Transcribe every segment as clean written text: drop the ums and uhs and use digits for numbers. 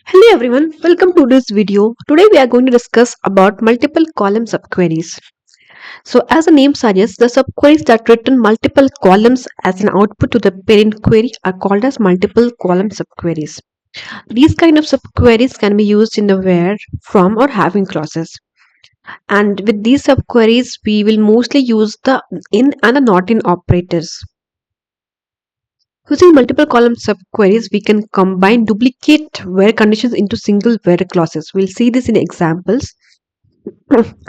Hello everyone, welcome to this video. Today we are going to discuss about multiple column subqueries. So as the name suggests, the subqueries that return multiple columns as an output to the parent query are called as multiple column subqueries. These kind of subqueries can be used in the where, from or having clauses. And with these subqueries, we will mostly use the in and the not in operators. Using multiple column subqueries, we can combine duplicate where conditions into single where clauses. We'll see this in examples.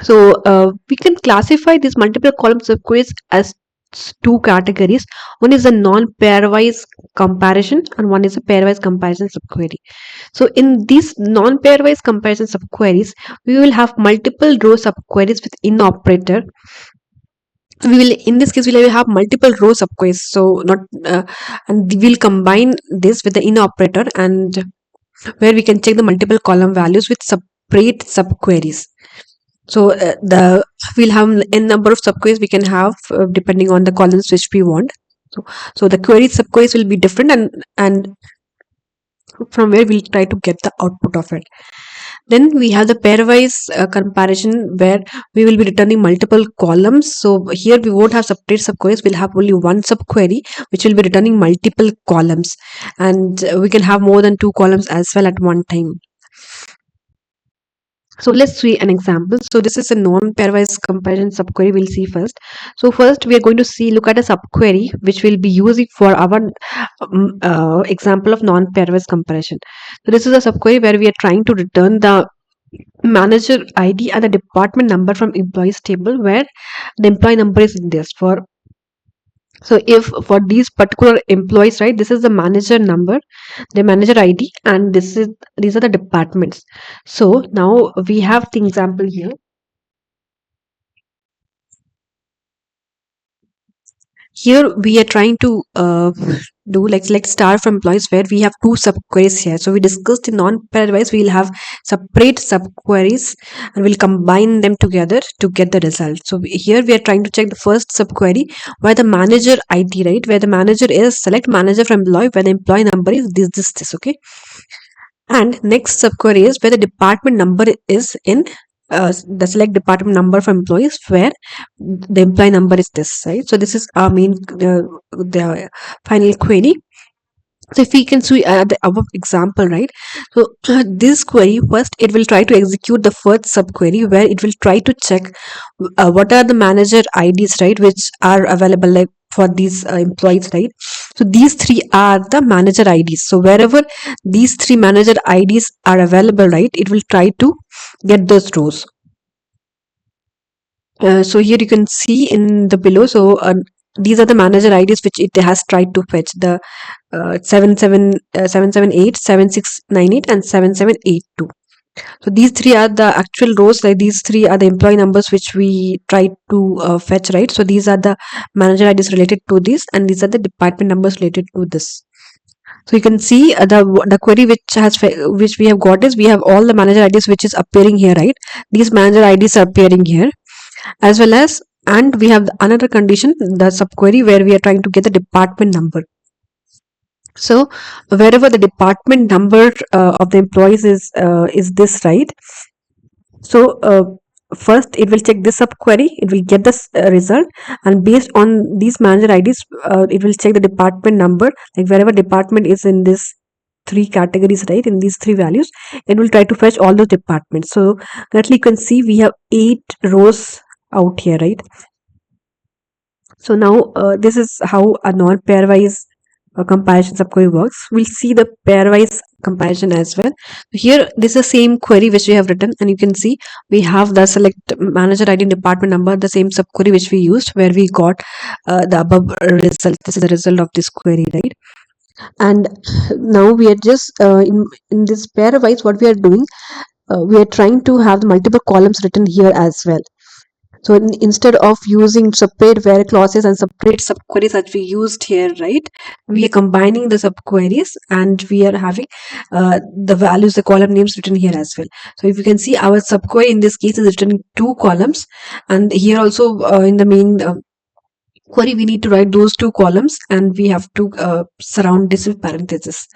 So we can classify these multiple column subqueries as two categories. One is a non-pairwise comparison and one is a pairwise comparison subquery. So in these non-pairwise comparison subqueries, we will have multiple row subqueries with in operator. We will in this case we'll have multiple row subqueries. So not and we'll combine this with the in operator and where we can check the multiple column values with separate subqueries. So the we'll have n number of subqueries we can have depending on the columns which we want. So the query subqueries will be different and from where we'll try to get the output of it. Then we have the pairwise comparison where we will be returning multiple columns. So here we won't have separate subqueries. We'll have only one subquery which will be returning multiple columns, and we can have more than two columns as well at one time. So let's see an example. So this is a non-pairwise comparison subquery we'll see first. So first we are going to look at a subquery which we'll be using for our example of non-pairwise comparison. So this is a subquery where we are trying to return the manager ID and the department number from employees table where the employee number is in this for. So if for these particular employees, right, this is the manager number, the manager ID, and these are the departments. So now we have the example here. Here we are trying to do like select star for employees where we have two subqueries here. So we discussed in non-pairwise we'll have separate subqueries and we'll combine them together to get the result. So here we are trying to check the first subquery where the manager ID, right, where the manager is select manager from employee where the employee number is this, okay. And next subquery is where the department number is in the select department number for employees where the employee number is this, right? So this is our main the final query. So if we can see the above example, right? So this query first it will try to execute the first subquery where it will try to check what are the manager IDs, right, which are available like for these employees, right? So these three are the manager IDs. So wherever these three manager IDs are available, right, it will try to get those rows. So here you can see in the below. So these are the manager IDs which it has tried to fetch the 778, 7698, and 7782. So these three are the actual rows. Like these three are the employee numbers which we tried to fetch, right? So these are the manager IDs related to this, and these are the department numbers related to this. So you can see the query which we have got is we have all the manager IDs which is appearing here, right? These manager IDs are appearing here as well as, and we have another condition, the subquery where we are trying to get the department number. So wherever the department number of the employees is this, right? So first it will check this subquery, it will get this result, and based on these manager IDs, it will check the department number, like wherever department is in this three categories, right, in these three values, it will try to fetch all those departments. So currently you can see we have 8 rows out here, right? So now this is how a non-pairwise comparison subquery works. We'll see the pairwise comparison as well. Here this is the same query which we have written, and you can see we have the select manager ID and department number, the same subquery which we used where we got the above result. This is the result of this query, right? And now we are just in this pairwise what we are doing, we are trying to have the multiple columns written here as well. So instead of using separate where clauses and separate subqueries that we used here, right, we are combining the subqueries and we are having the values, the column names written here as well. So if you can see our subquery in this case is written in 2 columns, and here also in the main query we need to write those 2 columns and we have to surround this with parentheses.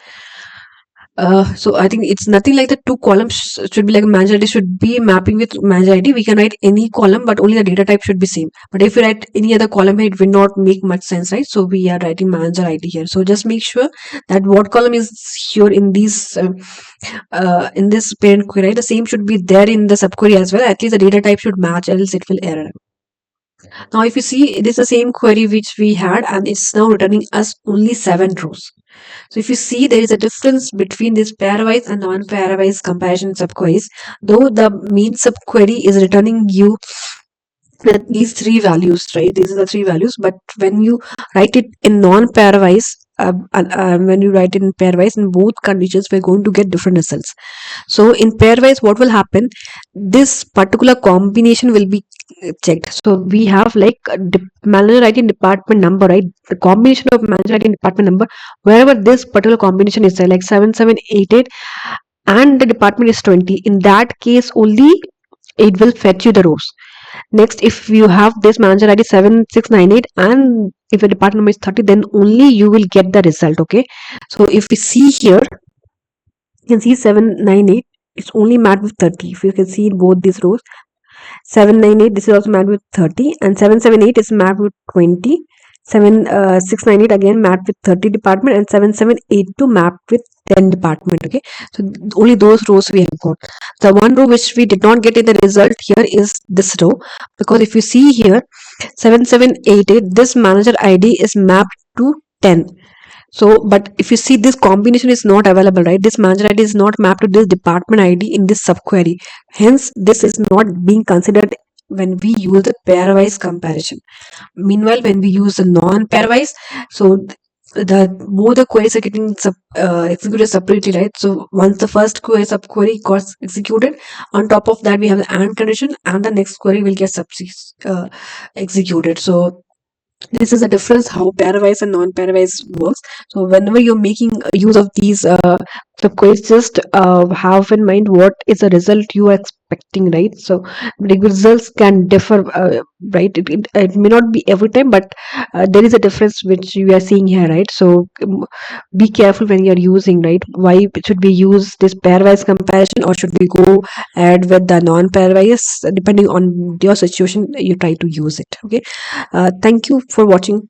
So I think it's nothing like the two columns should be like manager ID should be mapping with manager ID. We can write any column, but only the data type should be same. But if we write any other column, it will not make much sense, right? So we are writing manager ID here. So just make sure that what column is here in this parent query, right? The same should be there in the subquery as well. At least the data type should match, else it will error. Now, if you see, it is the same query which we had, and it's now returning us only 7 rows. So if you see, there is a difference between this pairwise and non-pairwise comparison subqueries. Though the main subquery is returning you these three values, right? These are the three values, but when you write it in non-pairwise, when you write it in pairwise, in both conditions, we're going to get different results. So in pairwise, what will happen? This particular combination will be checked. So we have like manager ID and department number, right? The combination of manager ID and department number, wherever this particular combination is there, like 7788, and the department is 20. In that case, only it will fetch you the rows. Next, if you have this manager ID 7698 and if the department number is 30, then only you will get the result. Okay. So if we see here, you can see 798 it's only mapped with 30. If you can see in both these rows, 798 this is also mapped with 30, and 778 is mapped with 20. 698 again mapped with 30 department, and 7782 mapped with 10 department. Okay, so only those rows we have got. The one row which we did not get in the result here is this row, because if you see here 7788, this manager ID is mapped to 10. So, but if you see, this combination is not available, right? This manager ID is not mapped to this department ID in this subquery. Hence, this is not being considered when we use the pairwise comparison. Meanwhile, when we use the non-pairwise, so the more the queries are getting executed separately, right? So once the first query subquery got executed, on top of that we have the AND condition, and the next query will get executed. So this is a difference how pairwise and non-pairwise works. So whenever you're making use of these subqueries, just have in mind what is the result you are expecting, right? So the results can differ, right? It may not be every time, but there is a difference which you are seeing here, right? So be careful when you're using, right? Why should we use this pairwise comparison, or should we go ahead with the non-pairwise? Depending on your situation, you try to use it. Okay. Thank you for watching.